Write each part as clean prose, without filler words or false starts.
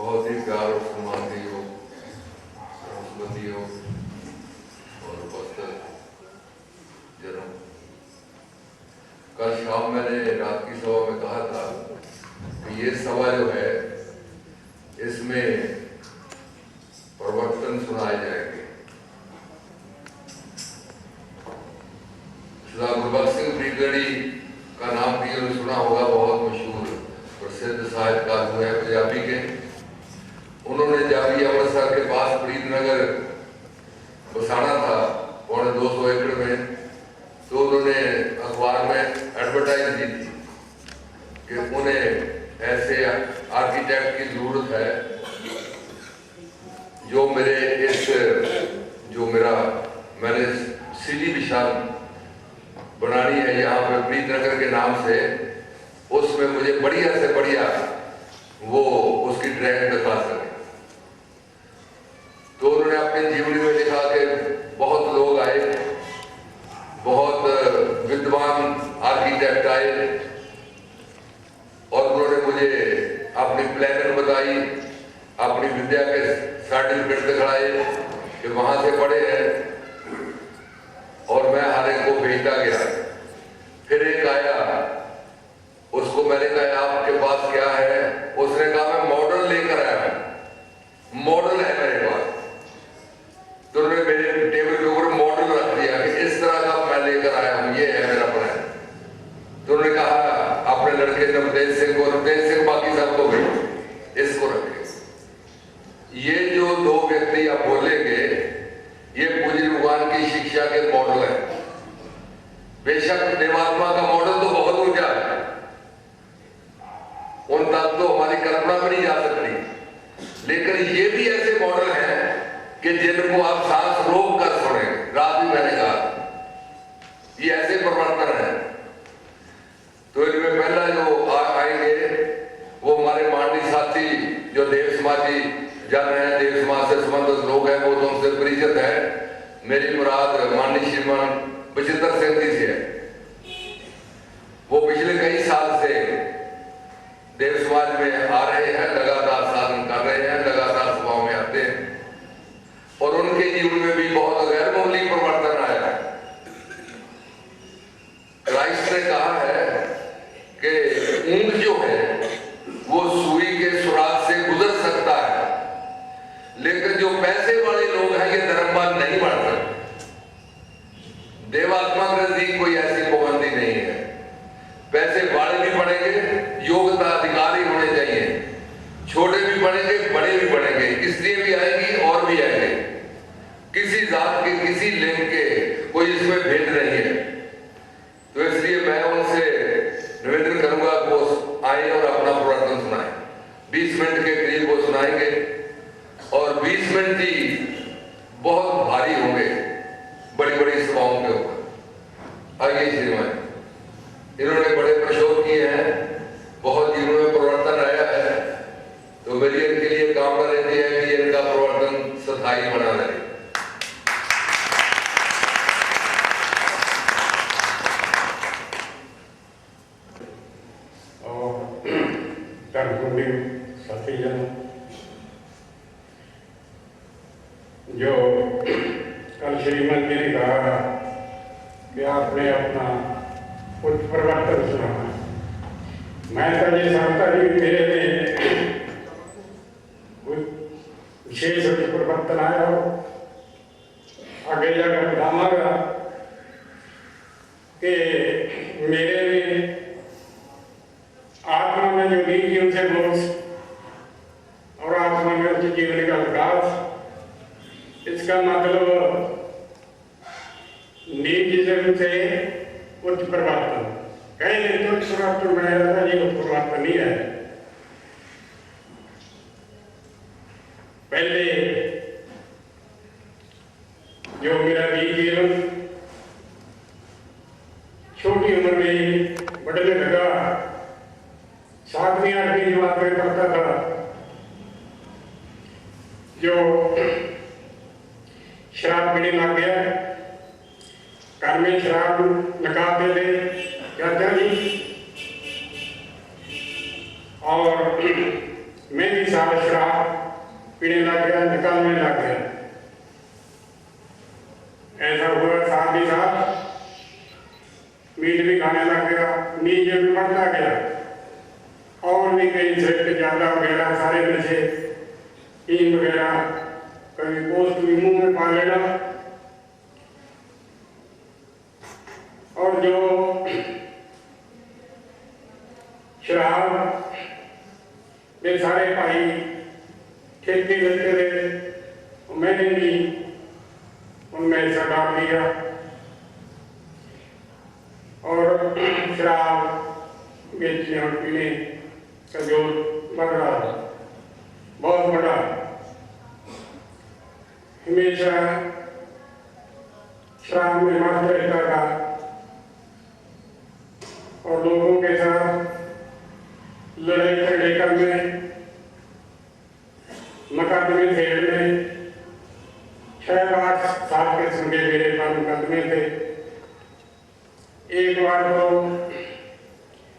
बहुत ही प्यार और सम्मान के योग संबंधियों और उपस्थित जनों, कल शाम मैंने रात की सभा में कहा था कि ये सभा जो है इसमें प्रवर्तन सुनाए जाएंगे। गुरबख्श सिंह ब्रिगेडी का नाम भी उन्होंने सुना होगा, बहुत मशहूर प्रसिद्ध साहित्यकार हुए हैं पंजाबी के। उन्होंने जब ये अमृतसर के पास फरीदनगर बसाना था 250 एकड़ में, तो उन्होंने अखबार में एडवर्टाइज दी थी कि उन्हें ऐसे आर्किटेक्ट की जरूरत है जो मैंने सिटी विशाल बनानी है यहाँ पे फरीदनगर के नाम से, उसमें मुझे बढ़िया से बढ़िया वो उसकी ड्राइंग दिखा सके। तो उन्होंने अपनी जीवनी में लिखा कि बहुत लोग आए, बहुत विद्वान आर्किटेक्ट आए और उन्होंने मुझे अपनी प्लानिंग बताई, अपनी विद्या के सर्टिफिकेट दिखाए कि वहां से पढ़े हैं, और मैं हर एक को भेजता गया। फिर एक आया, उसको मैंने कहा आपके पास क्या है? उसने कहा मैं मॉडल लेकर आया हूं, मॉडल है मेरे पास। तो उन्होंने मेरे टेबल के ऊपर मॉडल रख दिया कि इस तरह का मैं लेकर आया हूं, ये है मेरा प्लान। तो उन्होंने कहा अपने लड़के नवतेज सिंह बाकी सबको भेजो, इसको रखे। ये जो दो व्यक्ति आप बोलेंगे ये पूज्य भगवान की शिक्षा के मॉडल है। बेशक देवात्मा का मॉडल तो बहुत ऊंचा है, उन तक तो हमारी कल्पना भी नहीं जा सकती, लेकिन ये भी ऐसे मॉडल हैं कि जिनको आप सांस रोक कर सुनेंगे। रात भी मैंने कहा ये ऐसे प्रवर्तन है। तो इनमें पहला जो आएंगे वो हमारे माननीय साथी जो देव समाजी जन है, देव समाज से संबंधित लोग हैं, वो तो उनसे परिचित है। मेरी मुराद माननीय श्रीमान बचित्र सिंह जी से है। वो पिछले कई साल से देव समाज में आ रहे हैं, लगातार साधन कर रहे हैं, लगातार सभाओं में आते हैं, और उनके जीवन में भी बहुत गैर मामूली परिवर्तन आया है। क्राइस्ट ने कहा है कि ऊंट जो है वो सुई के सुराग से गुजर सकता है, लेकिन जो पैसे वाले लोग हैं ये धर्मवान नहीं बन सकते। देवात्मा के नजदीक कोई ऐसी पाबंदी नहीं है। पैसे वाले भी बढ़ेंगे, योग्यता अधिकारी होने चाहिए, छोटे भी बढ़ेंगे, बड़े भी बढ़ेंगे, स्त्री भी आएगी और भी आएंगे, किसी जात के किसी लिंग के कोई इसमें भेद नहीं है। तो इसलिए मैं उनसे निवेदन करूंगा कि वो आए और अपना प्रवर्तन सुनाए। 20 मिनट के करीब वो सुनाएंगे और 20 मिनट ही बहुत भारी होंगे बड़ी बड़ी सभाओं के ऊपर। आइए श्रीमान, इन्होंने बड़े प्रशोध किए हैं, बहुत जीवन में परिवर्तन आया है, तो मेरी इनके लिए कामना रहती है कि इनका परिवर्तन स्थायी बना रहे। जो कल श्रीमन जी ने कहा कि आपने अपना कुछ परिवर्तन सुना, मैं तो ये समझता नहीं मेरे में कुछ विशेष परिवर्तन आया हो। आगे जाकर बताऊंगा कि मेरे में आत्मा में जो नीति उनसे मोक्ष और आत्मा में उसके जीवन का विकास, इसका मतलब नीति से उच्च परिवर्तन। कहीं तो उच्च परिवर्तन बनाया जाता है, ये उच्च परिवर्तन नहीं है। पहले जो मेरा जीवन छोटी उम्र में बढ़ने लगा, 7वीं 8वीं जमात में पढ़ता था, जो शराब पीने लग गया, घर में शराब नकाते थे चाचा जी, और मैं भी साल शराब पीने लग गया, निकलने लग गया। ऐसा हुआ साथ ही साथ मीट भी खाने लग गया, नींद भी बढ़ता गया, और भी कई सिगरेट ज़्यादा वगैरह सारे नशे, टीम वगैरह, कभी पोस्ट भी मुंह में पा लेना। और जो शराब मेरे सारे भाई ठेके लेते थे, मैंने भी उनमें हिस्सा डाल दिया और शराब बेचने और पीने का जोर बढ़ रहा था, बहुत बड़ा। हमेशा शराब में मस्त रहता था और लोगों के साथ लड़ाई झगड़े करने, मुकदमे खेलने, 6-8 साल के संगे मेरे पास मुकदमे थे। एक बार तो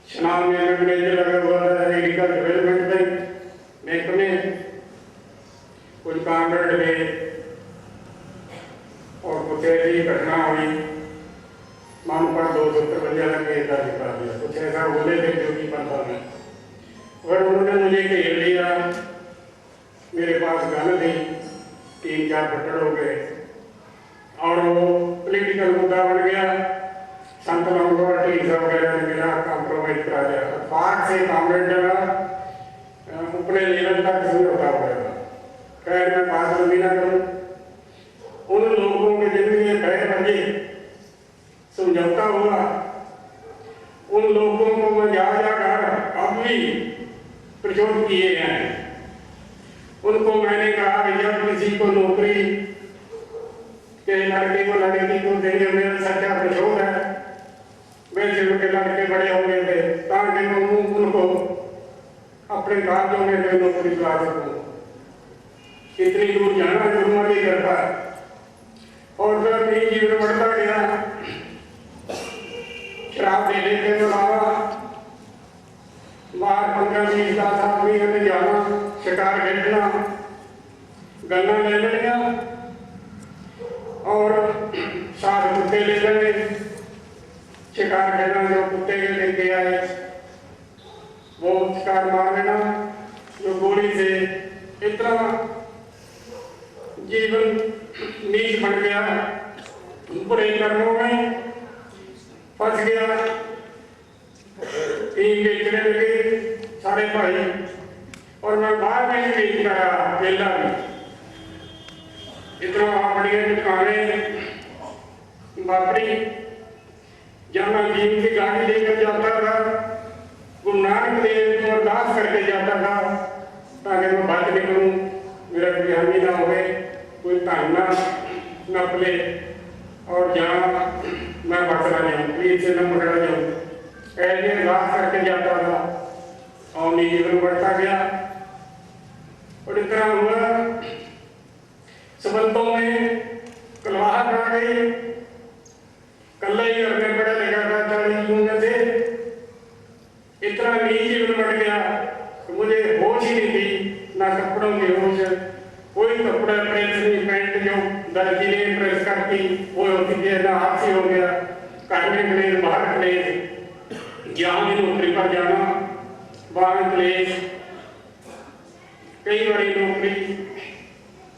शनाब में मैनेजर लगा हुआ था एग्रीकल्चर डेवलपमेंट बैंक में, कुछ काम रट गए और कुछ ऐसी घटना हुई, मान पर 253 लगे दर्ज कर दिया। कुछ ऐसा बोले थे जो कि पता नहीं, और उन्होंने मुझे घेर लिया। मेरे पास गन थी, 3-4 फट्टड़ हो गए और वो पॉलिटिकल मुद्दा बन गया। संत टीसा वगैरह ने मेरा कॉम्प्रोमाइज करा दिया। पार्क से कामरेड डरा अपने लेवल तक समझौता हो गया। खैर मैं बात लंबी ना करूँ, उन लोगों के जिंदगी में भय बजे समझौता हुआ, उन लोगों को मैं जा जाकर अब भी प्रचोद किए हैं। उनको मैंने कहा कि जब किसी को नौकरी के लड़के को लड़की को देंगे, मेरा सच्चा प्रचोद है, वैसे उनके लड़के बड़े हो गए थे ताकि मैं उनको अपने कार्यों में मैं नौकरी दिला सकूँ। इतनी दूर जाना जुर्मा नहीं करता। और जब मेरी जीवन बढ़ता गया, शराब देने के अलावा बाहर 15-20 आदमी में जाना, शिकार खेलना, गन्ना ले लेना और साथ कुत्ते ले लेने, शिकार खेलना। जो कुत्ते के लेके आए वो शिकार मार लेना, जो गोली से। इतना जीवन नीच बन गया, बुरे कर्मों में फंस गया। टीम बेचने लगे सारे भाई, और मैं बाहर में ही बेच रहा अकेला भी। इतना बढ़िया दुकानें बापरी, जब मैं भीम की गाड़ी लेकर जाता था, गुरु नानक देव को अरदास करके जाता था ताकि मैं बात निकलूँ, मेरा कोई हानि ना हो, कोई ताना न पले, और जहाँ मैं बचना जाऊँ, प्लीज से न पकड़ा जाऊँ, ऐसे अरदास करके जाता था। और जीवन बढ़ता गया और इतना हुआ, संबंधों में कलवाहट आ गई। कल्ला ही घर में पड़ा लिखा था 40 जून से, इतना जीवन बढ़ गया तो मुझे होश ही नहीं थी, ना कपड़ों की होश, कोई कपड़ा प्रेस नहीं, पैंट जो दर्जी ने प्रेस करती वो होती थी ना, हाथ से हो गया। घर में क्लेश, बाहर क्लेश, जहाँ भी नौकरी पर जाना बाहर क्लेश, कई बारी नौकरी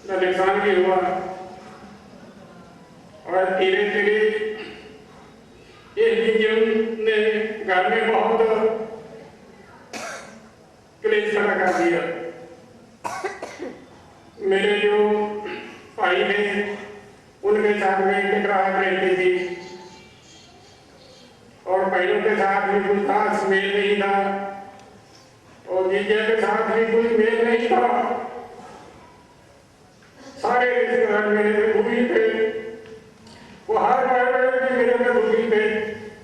का नुकसान भी हुआ। और धीरे धीरे इस जीवन ने घर में बहुत क्लेश खड़ा कर दिया। मेरे जो भाई थे उनके साथ में टकराहट रहती थी, और भाइयों के साथ भी कुछ खास मेल नहीं था, और जीजा के साथ भी कोई मेल नहीं था। सारे रिश्तेदार मेरे पे दुखी थे, वो हर बार मेरे पे दुखी थे।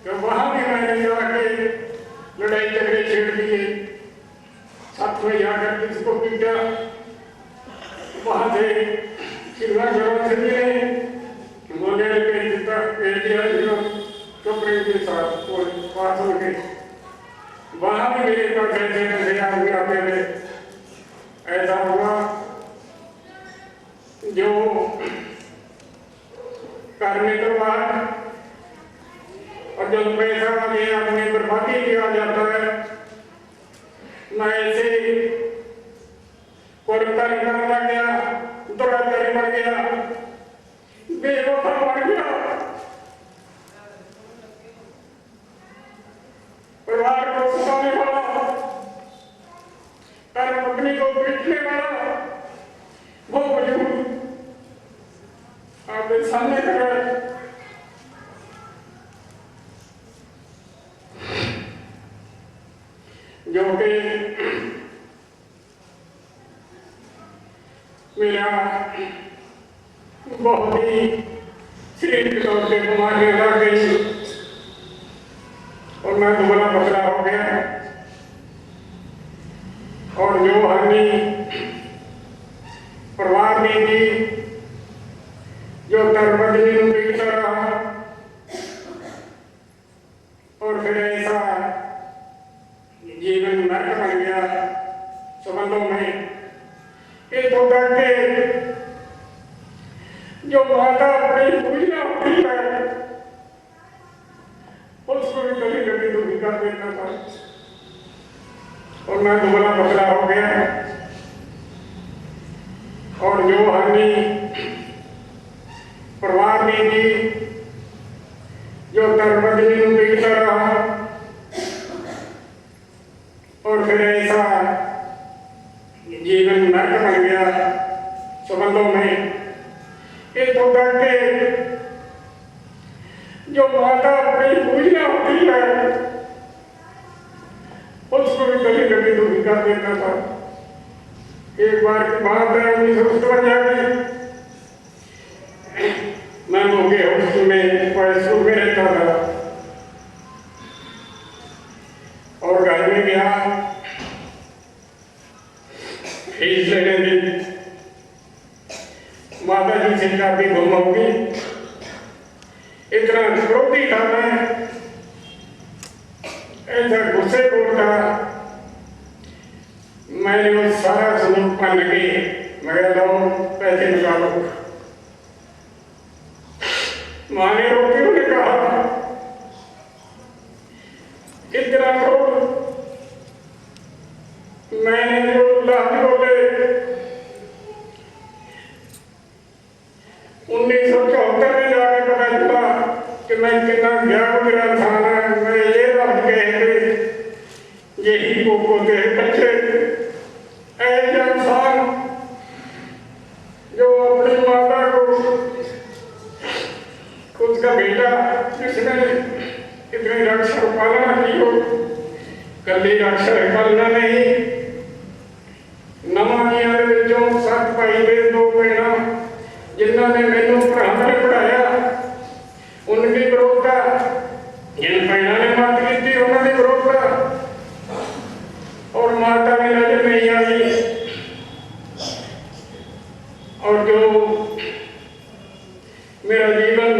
तो वहां भी मैंने जाके लड़ाई झगड़े छेड़ दिए, साथ में जाकर किसको पीटा, वहां से श्रीवास्तव से मिले, बोले के जितना भेज दिया कपड़े के साथ और पास हो गए। वहां भी मेरे पास ऐसे आदमी आते थे ऐसा हुआ जो करने के बाद और जब पैसा वाले आदमी बर्बादी किया जाता है, मैं ऐसे कुर्बान करने लग गया, दुराचारी बन गया, बेवफा बन गया, परिवार को सताने वाला, पत्नी को पीटने वाला, वो वजूद आपके सामने खड़ा है। जो कि मेरा बहुत ही शरीर के तौर पे बीमारियां लग गई और मैं दुबला पतला हो गया। और जो हानि परिवार ने दी, जो तरबदली में पीड़ता रहा, और फिर ऐसा जीवन नरक बन गया संबंधों में। ये तो करके जो माता अपनी पूजना होती है उसको भी कभी कभी दुखी कर देता था और मैं दुबला पतला हो गया। और जो हानि परिवार ने दी, जो तरबदली में पीड़ता रहा, और फिर ऐसा जीवन नरक बन गया संबंधों में। ये तो करके जो माता अपनी पूजना होती है उसको भी कभी कभी दुखी कर देता था। एक बार की बात है, 1957 में मैं मोगे हॉस्टल में स्कूल में रहता था और घर में गया फीस लेने दी। माता जी से काफी गुम होगी, इतना क्रोधी था मैं, ऐसा गुस्से बोलता। मैंने वो सारा समूह पान लगे, मगर लो पैसे निकालो। माँ ने रोटियों ने कहा इतना क्रोध। मैंने जो लफ्ज बोले 1974 में जाके पता चला कि मैं कितना ज्ञान मेरा था। मैं ये लफ्ज कहे थे, यही को दे बच्चे ऐसे इंसान जो अपनी माता को, उसका बेटा जिसने इतनी रक्षा पालना की हो, कली रक्षा पालना नहीं। नवानिया जो 7 भाई दे 2 बहना जिन्होंने मैनू पढ़ाने पढ़ाया, उनकी विरोधता, जिन बहना ने मत की उन्होंने विरोधता, और माता भी नजर नहीं आई। और जो मेरा जीवन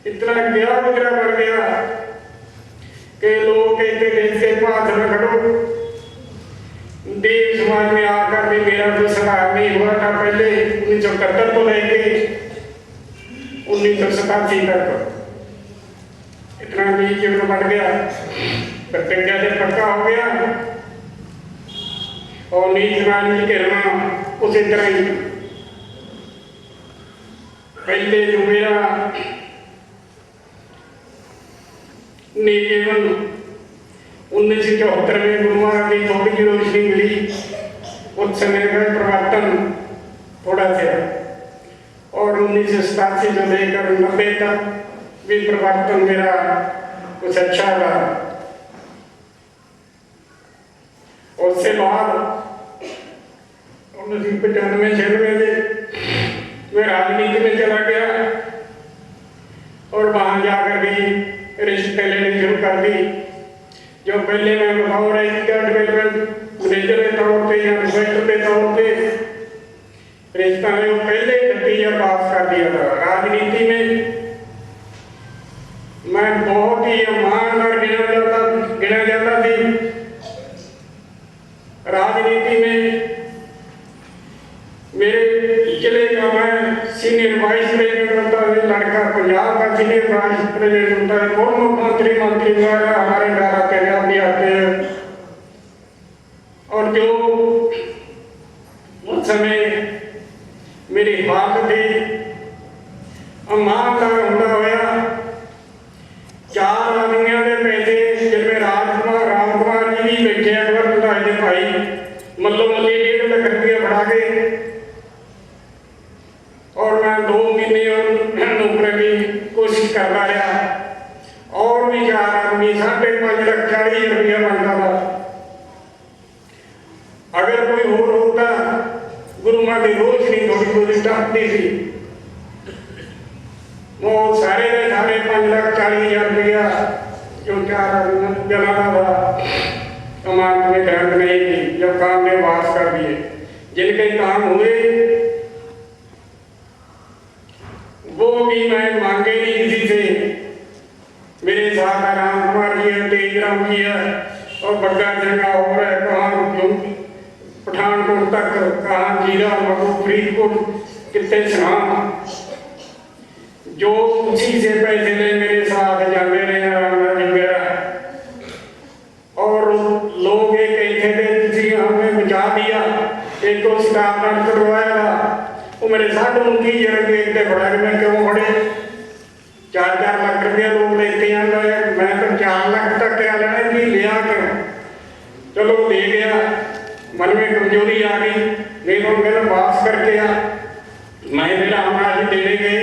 इतना गया गुजरा कर गया कि लोग कहते थे इसके पास न खड़ो। देव समाज में आकर भी मेरा कोई सुधार नहीं हुआ था। पहले 1971 को लेके 1987 तक इतना भी जीवन बढ़ गया, प्रतिज्ञा से पक्का हो गया और नीच नानी कहना उसी तरह ही। पहले जो मेरा जीवन 1974 में गुरु महाराज की थोड़ी सी रोशनी मिली, उस समय का परिवर्तन थोड़ा सा, और 1987 से लेकर 90 तक भी परिवर्तन मेरा कुछ अच्छा रहा। उससे बाद 1995-96 में मैं राजनीति में चला गया और वहां जाकर भी रिश्ते लेने शुरू कर दी। जो पहले मैं बताऊँ रही थी डेवलपमेंट मैनेजर के तौर पे या इन्वेस्टर के तौर पे रिश्ता में वो पहले ही नतीजा पास कर दिया था। राजनीति में मैं बहुत ही ईमानदार गिना जाता थी। राजनीति में मेरे जिले का मैं सीनियर वाइस प्रेसिडेंट होता है, लड़का पंजाब का सीनियर वाइस प्रेसिडेंट होता है, कौन मुख्यमंत्री मंत्री वगैरह हमारे द्वारा पंजाब भी आते हैं। और जो उस समय मेरी हालत थी अमान का होता होया 4 आदमियों के पैसे जिनमें राम कुमार जी भी बैठे अकबर बधाई के भाई मल्लो मल्ली 1.5 लाख रुपया बढ़ा के, और मैं 2 महीने नौकरी की कोशिश करता रहा। और भी 4 आदमी 5.40 लाख रुपया बनता था। अगर कोई होर होता गुरु मां की रोशनी थोड़ी थोड़ी टपती थी, वो सारे के सारे 5,40,000 रुपया जो 4 आदमी जलाना था अमानत में ग्रंथ नहीं थी। जब काम में वास कर दिए, जिनके काम हुए वो भी मैं मांगे नहीं किसी से। मेरे साथ राम कुमार जी है, तेजराम जी है और बग्गा जंगा और है, कहाँ पठानकोट तक, कहाँ जीरा मगू फरीदकोट कितने सुना, जो उसी से पैसे ले मेरे साथ जाते रहे और लोग ये कहते थे तुझे हमें बचा दिया। एक को स्टाफ नट करवाया था, वो मेरे साथ उनकी जरूरत देखते बड़ा कि मैं क्यों बड़े 4-4 लाख रुपया लोग लेते हैं, मैं तो 4 लाख तक क्या लेना कि लिया क्यों। चलो दे गया, मन में कमजोरी आ गई, नहीं तो मेरा वापस करके आ। मैं मेरा हमारा देने गए,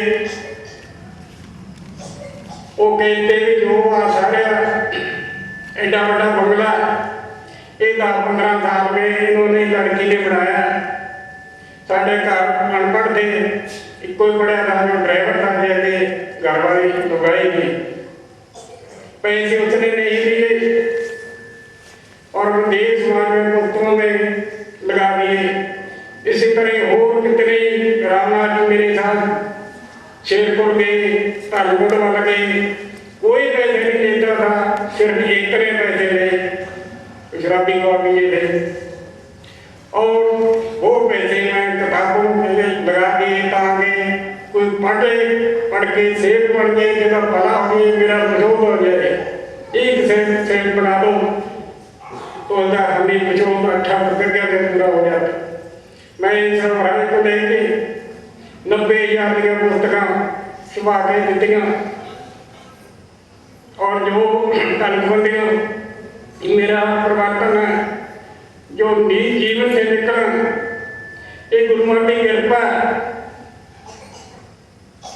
वो कहते भी जो आ सारे एडा बड़ा बंगला ये 10-15 साल में इन्होंने लड़की ने बनाया। साढ़े घर अनपढ़ थे, एक कोई बड़ा था जो ड्राइवर था, जैसे घर वाली लुगाई थी, पैसे उसने नहीं दिए और देश समाज में मुफ्तों में लगा दिए। इसी तरह और कितने रामनाथ जी मेरे साथ शेरपुर गए, धर्मपुर वाला गए, कोई पैसे नहीं लेता था, सिर्फ इतने पैसे ले शराबी को भी थे। और वो पैसे मैं किताबों में लगा दिए ताकि कोई पढ़ के सेठ बन गए, जगह भला हो गया, मेरा मशहूर हो जाए, एक सेठ बना दो तो हमें मशहूर 18 रुपया से पूरा हो जाता। मैं इन सब भाई को लेके 90,000 की पुस्तक छुपा के दी और जो तलबंदियाँ मेरा परिवर्तन है जो निज जीवन से निकल एक गुरु मां की कृपा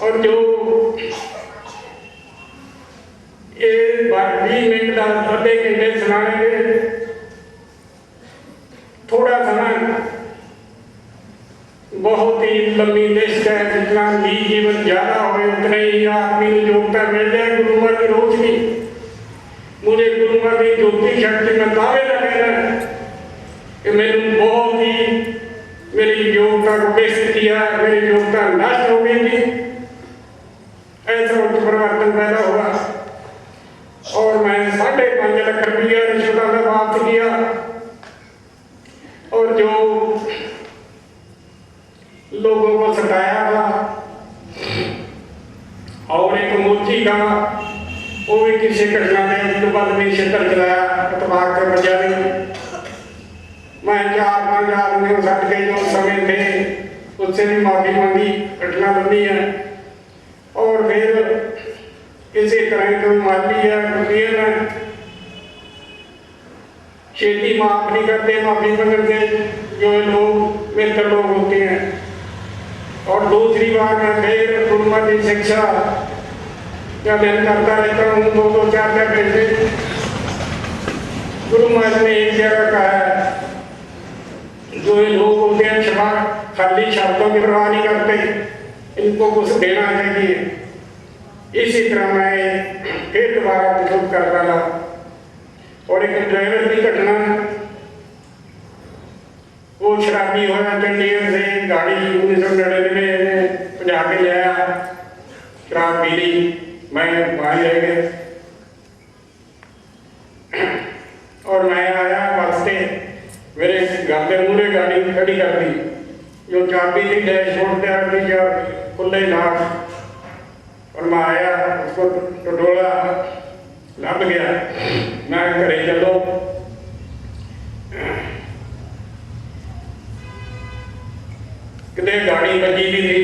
और जो ये 20 मिनट का आधे घंटे सुनाएंगे, थोड़ा समय बहुत ही लंबी लिस्ट है। जितना निजी जीवन ज्यादा हो उतना ही आदमी को योग्यता मिल जाए गुरु मां की रोशनी। मुझे गुरु मां की ज्योति शक्ति में दावे लगेगा कि मैंने बहुत ही मेरी योग्यता को पेश किया, मेरी योग्यता नष्ट हो गई थी, ऐसा उच्च परिवर्तन पैदा हुआ और मैं 5.5 लाख रुपया रिश्वत में वापस किया। और जो लोगों को सताया था और एक मोची का वो भी किसी घटना में तो बाद में क्षेत्र चलाया इतफाक से बचा नहीं। मैं 4-5 आदमियों सट के जो समय थे उससे भी माफी मांगी, घटना बनी है। और फिर इसी तरह को माली है दुनिया में खेती माफ नहीं करते, माफी मांगते जो लोग मित्र लोग होते हैं। और दूसरी बार मैं फिर गुरु मां की शिक्षा का अध्ययन करता रहता हूँ। 2-4 घंटे गुरु मां ने एक जगह कहा है जो ये लोग होते हैं क्षमा खाली शब्दों की परवाह नहीं करते, इनको कुछ देना चाहिए। इसी तरह मैं फिर दोबारा प्रस्तुत कर रहा। और एक ड्राइवर की घटना, वो शराबी होया चंडीगढ़ से गाड़ी 1999 में पहुँचा के लाया, शराब पी ली, मैं वहाँ रह गया और मैं आया वास्ते मेरे घर के मूहरे गाड़ी खड़ी कर दी। जो चाबी थी डैशबोर्ड पे अभी क्या खुले लाख, और मैं आया उसको टटोला, लभ गया। मैं घरे चलो, कितने गाड़ी बची भी थी।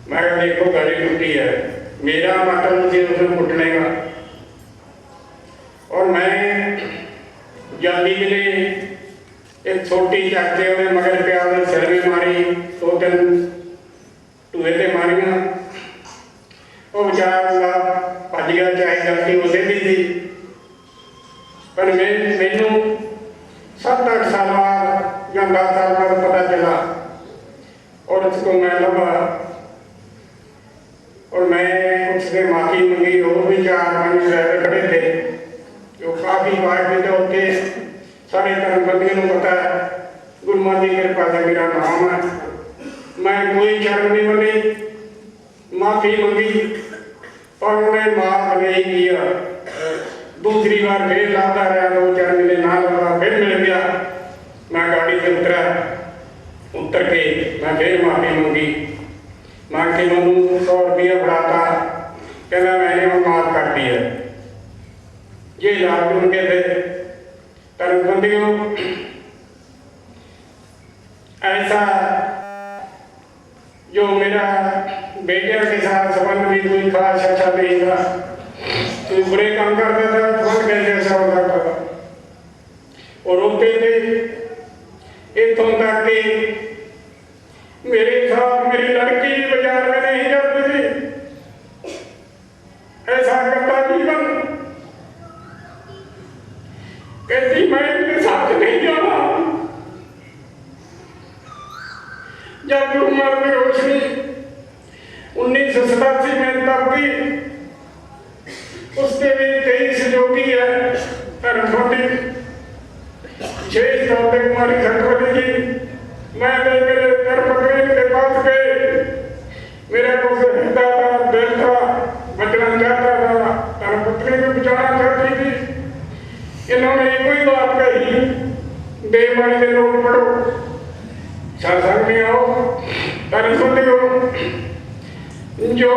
मैं कहा देखो गाड़ी टूटी है, मेरा मतलब मुझे उसमें कुटने का। और मैं जल्दी मिले, एक छोटी चाचे उन्हें मगर प्यार सिर में मारी, 2-3 टूहे ते मारिया। वो बेचारा भज गया, चाहे गलती उसे भी थी। पर मैनू 7-8 साल बाद या 10 साल बाद पता चला, और उसको मैं लभा और मैं उससे माफी मंगी। और भी 4-5 ड्राइवर खड़े थे जो काफी पार्टी के होते, सारे धर्मबंदियों को पता है, गुरु मां की कृपा से मेरा नाम है। मैं कोई शर्म नहीं बनी, माफी मंगी और उन्हें माफ नहीं किया। दूसरी बार फिर लाता रहा, 2-4 महीने ना लगा, फिर मिल गया। मैं गाड़ी से उतर के मैं फिर माफी मंगी। मांग के मनु 100 रुपया बढ़ाता, कहना मैंने वो माफ कर दिया। ये लाभ उनके थे। धर्मबंदियों, ऐसा जो मेरा बेटियों के साथ संबंध भी कोई खास अच्छा नहीं था, कोई बुरे काम करता था, संबंध कैसा होता था, और रोकते थे। इतों तक कि मेरे साथ मेरी लड़की बाजार में नहीं जाती थी। ऐसा करता जीवन, कहती मैं इनके साथ नहीं जाना। जब गुरु मां की रोशनी 1987 में तब की, उसके भी 23 जोगी है धर्मबंदी, विशेष तौर पर कुमारी खटवली जी। मैं मेरे धर्मपत्नी के पास गए, मेरा कुछ हिस्सा था, दिल था, बचना चाहता था, धर्मपत्नी को बचाना चाहती थी। इन्होंने एक ही बात कही, बेईमानी के लोग पढ़ो, सत्संग में आओ। धर्मबंदियों, जो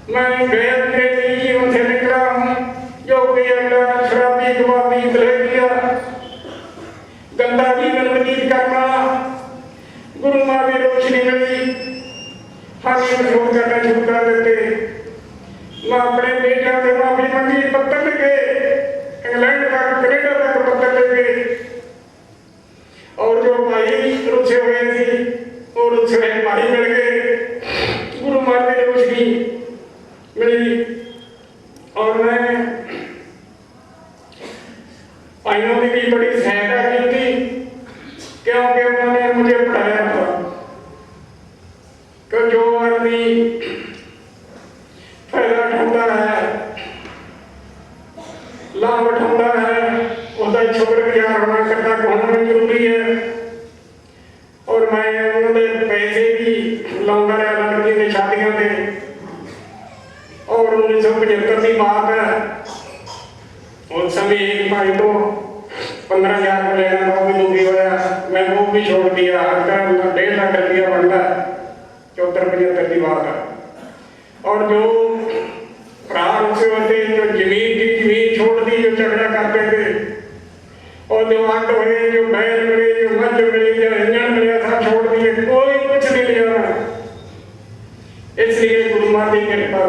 मैं गैर जीवन से निकला हूँ, जो कि अगला शराबी गवाबी गलेरिया गंदा जीवन व्यतीत करना, गुरु मां की रोशनी मिली, हम शोध करना शुरू कर देते। मैं अपने बेटा से माफी मंगी, पत्थर लिखे, इंग्लैंड तक कनेडा तक पत्थर लिखे। और जो भाई रुझे हुए थे और रुझे भाई मिल गए, गुरु मां की रोशनी मिली। और मैं भाइयों की भी बड़ी सहायता की थी, क्योंकि उन्होंने मुझे पढ़ाया था कि जो आदमी फायदा उठाता है, लाभ उठाता है, उसका शुक्रगुजार होना करना होना जरूरी है। और मैं उन्होंने पैसे भी लाऊंगा रहा लड़की की शादियों के। और 1975 की बात है, उस समय एक भाई को 15,000 को लेना था, वो भी दुखी होया, मैं वो भी छोड़ दिया। 1.5 लाख रुपया बनता, 74-75 की बात है। और जो प्राण से होते, जो जमीन छोड़ दी, जो झगड़ा करते थे, और जो आट हुए, जो बैल मिले, जो मझ मिली, जो इंजन मिले, सब छोड़ दिए, कोई कुछ नहीं लिया। इसलिए गुरु मां की कृपा,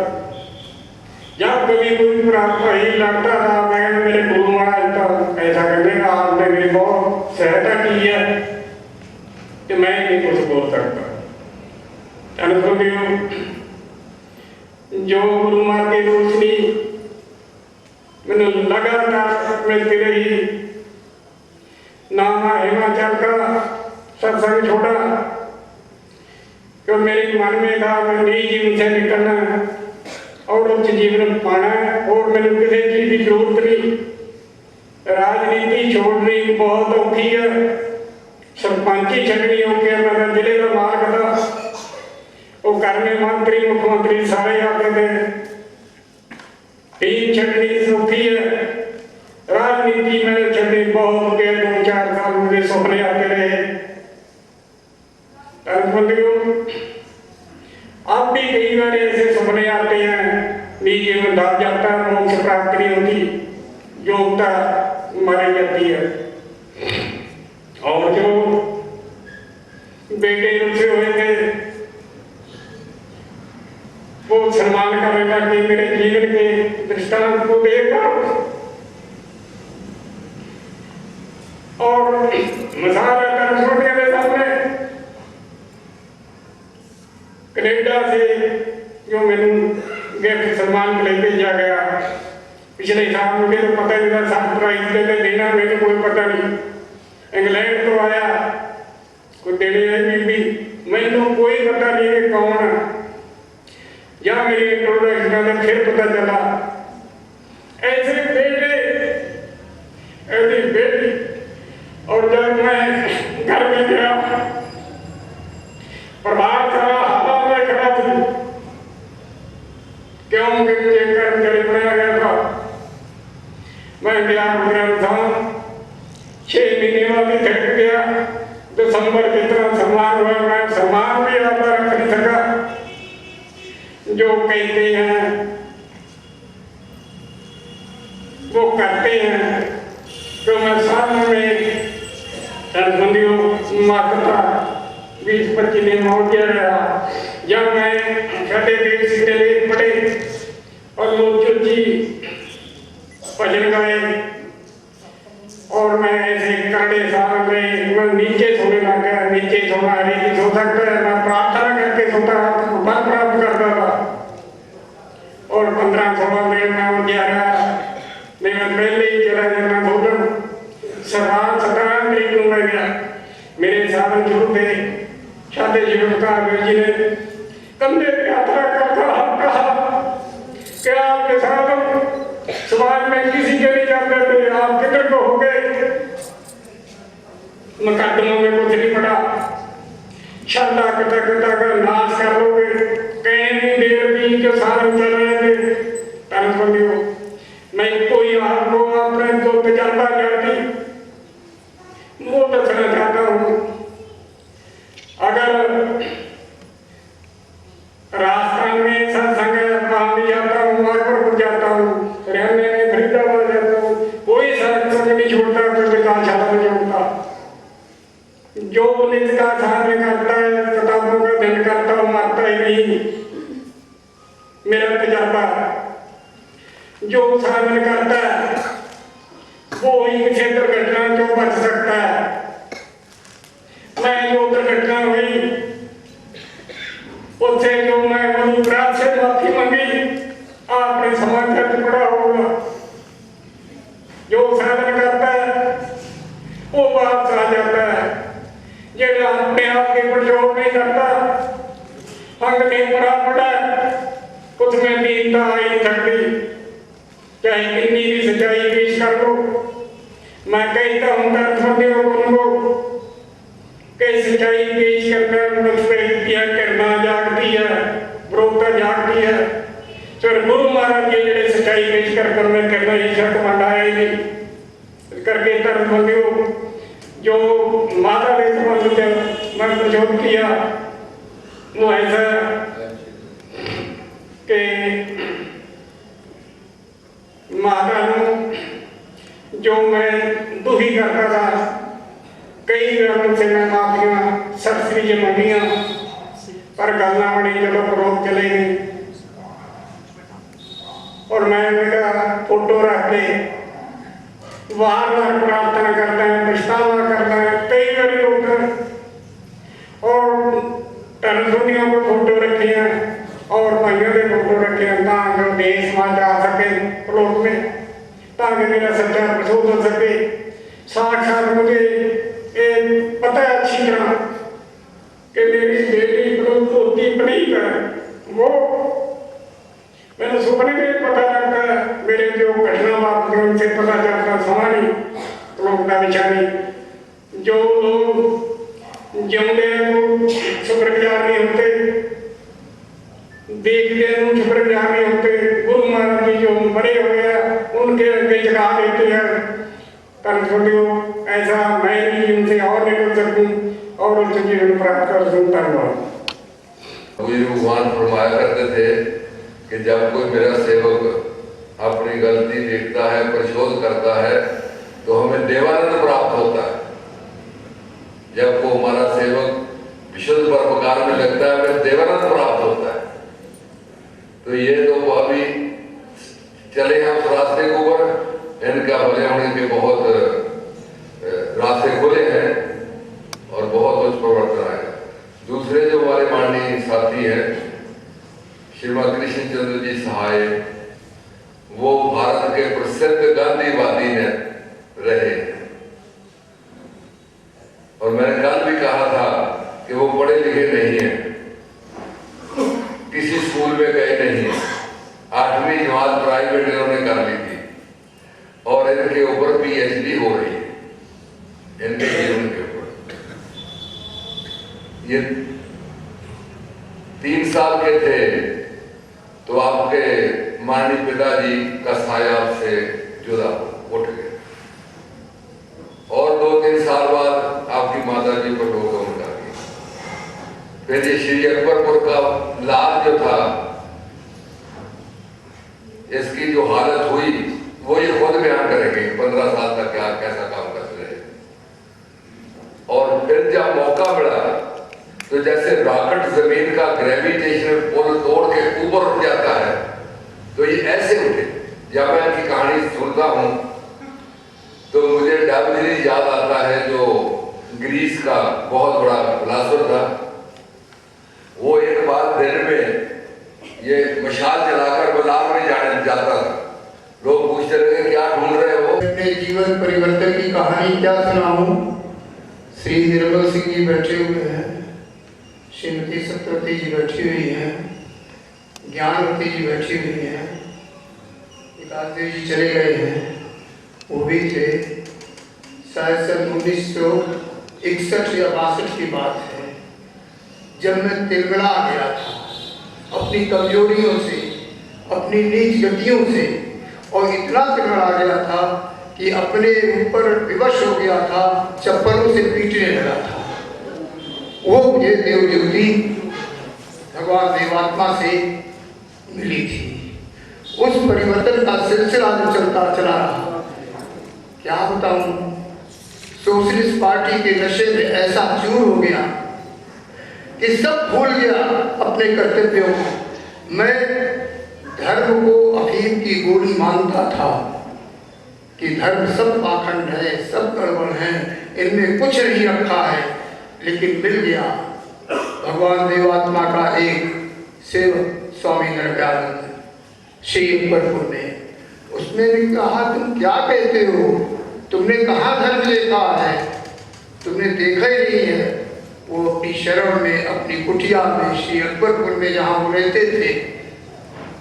जब कभी कोई प्राप्त ही लगता था, मैं मेरे गुरु महाराज का ऐसा करने का, आपने मेरी बहुत सहायता की है कि मैं नहीं कुछ बोल सकता। जो गुरु मां की रोशनी मैंने लगातार मिलती रही, नाम हिमाचल का सत्संग छोड़ा, तो मेरे मन में था मैं नई जीवन से निकलना है और उच्च जीवन पाना है, और मैंने किसी चीज की जरूरत नहीं। राजनीति छोड़नी बहुत औखी है, सरपंची छड़नी औखी है। मैं जिले का मार्ग था, वो घर में मंत्री मुख्यमंत्री सारे आते थे। टीम छड़नी सौखी है, राजनीति में छड़नी बहुत के 2-4 साल मुझे सपने आते रहे। बंदियों, अब भी कई बार ऐसे सपने आते हैं भी जीवन ढल जाता है, मोक्ष प्राप्ति नहीं होती, योग्यता मारी जाती है। और जो बेटे रुसे होंगे वो सम्मान करेगा कि मेरे जीवन के दृष्टांत को देखकर और मिसाल के सामने कनेडा से जो मैंने गिफ्ट सम्मान लेके जा गया पिछले साल, मुझे तो पता नहीं था सरप्राइज लेके देना, मैंने कोई पता नहीं। इंग्लैंड तो आया कोई देने भी मैंने कोई पता नहीं कि कौन है, या मेरी इंट्रोडक्शन में फिर पता चला ऐसे बेटे ऐसी बेटी। और जब मैं घर में गया प्रभात खड़ा हवा में खड़ा थी, क्योंकि मुझे कर्मचारी बनाया गया था। मैं गया था 6 महीने बाद थक गया, दिसंबर की तरह सम्मान हुआ, मैं सम्मान भी आता रख नहीं सका। जो कहते हैं वो करते हैं, तो मैं सामने में बंदियों माता 20-25 दिन हो गया। जब मैं छठे देव सिंह के लिए पढ़े और लोचन जी भजन गाए और मैं ऐसे करड़े साल में मैं नीचे सोने लग गया। नीचे सोना हरी की सो सकता है, मैं प्रार्थना करके सोता बल प्राप्त करता था। और 15-16 दिन में हो गया मैं पहले ही चला जाना भोजन 17 तरीक को मैं गया। मेरे सामने शुरू थे शादी जीवन का जी ने कंधे पे यात्रा करता कहा कि आपके साथ समाज में किसी के नहीं जाते थे, आप किधर को हो गए। मुकदमों में कुछ नहीं पड़ा, श्रद्धा कृतज्ञता का नाश कर लोगे, कहीं देर भी के सारे चल रहे थे। मैं कोई आपको अपने जो तजर्बा करती वो दसना चाहता हूँ। अगर राजस्थान में सत्संग भी जाता हूँ, नागपुर जाता हूँ, रहने में फरीदाबाद जाता हूँ, कोई सत्संग नहीं छोड़ता, कोई विकासशाला नहीं छोड़ता। जो पुलिस का साधन करता है, किताबों का दिन करता हूँ, मारता ही नहीं। मेरा तजर्बा जो साधन करता है वो ही किसी दुर्घटना जो बच सकता है। मैं जो दुर्घटना हुई उससे जो मैं मनुराज से माफी मांगी, आपने समाज का टुकड़ा होगा। जो साधन करता है वो वापस आ जाता है, जो अपने आप के प्रयोग नहीं करता, अंग नहीं पड़ा पड़ा, कुछ में दीनता आई नहीं सकती, चाहे कितनी भी सच्चाई पेश कर लो। मैं कहता हूँ उनको कि सच्चाई पेश करना करना जागती है, ब्रोकता जागती है। फिर गुरु महाराज जी जो सच्चाई पेश कर मैं करना ही शर्त मंडाया ही नहीं करके धर्मबंदियों जो माता के संबंध मैं प्रचोद किया वो ऐसा कि माता जो मैं दुखी करता था, कई बार से मैं माफिया सरसरी मंगिया पर गलना बनी, चलो रोक चले गए। और मैं मेरा फोटो रख के बार बार प्रार्थना करता है, पछतावा करता है। कई बार लोग और टर्नों को फोटो रखे हैं और भाइयों के फोटो रखे हैं ताकि देश समाज आ सके लोग में, ताकि मेरा सच्चा प्रसूत हो सके। साक्षात मुझे पता है अच्छी तरह कि मेरी बेटी पोती पड़ी है, वो मैंने सुपने में पता लगता है, मेरे जो घटना वापसी उनसे पता चलता समानी लोग का विचारी। जो लोग जिंदे को शुक्रगुजार नहीं होते, देखते हैं शुक्रगुजार नहीं होते। गुरु महाराज जी जो बड़े हो गया उनके आगे जगा देते हैं। ऐसा मैं भी उनसे और निकल सकूं और और उच्च जीवन प्राप्त कर सुनता हुआ। मुझे भगवान फरमाया करते थे कि जब कोई मेरा सेवक अपनी गलती देखता है, परिशोध करता है, तो हमें देवानंद प्राप्त होता है। जब वो हमारा सेवक विशुद्ध परोपकार में लगता है, हमें देवानंद प्राप्त होता है। तो ये तो अभी चले हैं उस रास्ते के ऊपर, इनका भले होने के बहुत रास्ते खुले हैं और बहुत कुछ परिवर्तन आएगा। दूसरे जो हमारे माननीय साथी हैं श्रीमान कृष्ण चंद्र जी सहाय, वो भारत के प्रसिद्ध गांधीवादी ने रहे, और मैंने कल भी कहा था कि वो पढ़े लिखे नहीं हैं, किसी स्कूल में गए नहीं हैं, 8वीं जमात प्राइवेट इन्होंने कर ली थी, और इनके ऊपर PhD हो रही है, इनके जीवन के ऊपर। ये 3 साल के थे तो आपके माननीय पिताजी का साया आपसे जुदा उठ गया, और 2-3 साल बाद आपकी माता जी को लोग उठा गई। फिर ये श्री अकबरपुर का लाल जो था, इसकी जो हालत हुई वो ये खुद बयान करेंगे 15 साल तक क्या कैसा काम करते रहे। और फिर जब मौका मिला तो जैसे रॉकेट जमीन का ग्रेविटेशनल पुल तोड़ के ऊपर उठ जाता है, तो ये ऐसे उठे। जब मैं इनकी कहानी सुनता हूं तो मुझे डायोजनीज याद आता है, जो ग्रीस का बहुत बड़ा फिलासफर था। वो एक बार दिन में ये मशाल जलाकर बाजार में जाने जाता था। लोग पूछते रहे क्या ढूंढ रहे हो? अपने जीवन परिवर्तन की कहानी क्या सुनाऊं? श्री निर्मल सिंह जी बैठे हुए हैं, श्रीमती सत्यवती जी बैठी हुई हैं, ज्ञानवती जी बैठी हुई हैं, विकास देव जी चले गए हैं, वो भी थे। शायद सन 1961 या 62 की बात है, जब मैं तिलमिला गया था अपनी कमजोरियों से, अपनी नीच गतियों से, और इतना तिलमिला गया था कि अपने ऊपर विवश हो गया था, चप्पलों से पीटने लगा था। वो मुझे देवज्योति भगवान देवात्मा से मिली थी। उस परिवर्तन का सिलसिला जो चलता चला रहा, क्या बताऊं, सोशलिस्ट पार्टी के नशे में ऐसा चूर हो गया कि सब भूल गया अपने कर्तव्यों को। मैं धर्म को अफीम की गोली मानता था कि धर्म सब पाखंड है, सब गड़बड़ है, इनमें कुछ नहीं रखा है, लेकिन मिल गया भगवान देवात्मा का एक सेवक स्वामी निर्भयानंद श्री अकबरपुर में। उसने भी कहा, तुम क्या कहते हो, तुमने कहाँ धर्म देखा है, तुमने देखा ही नहीं है। वो अपनी शरण में, अपनी कुटिया में, श्री अकबरपुर में जहाँ वो रहते थे,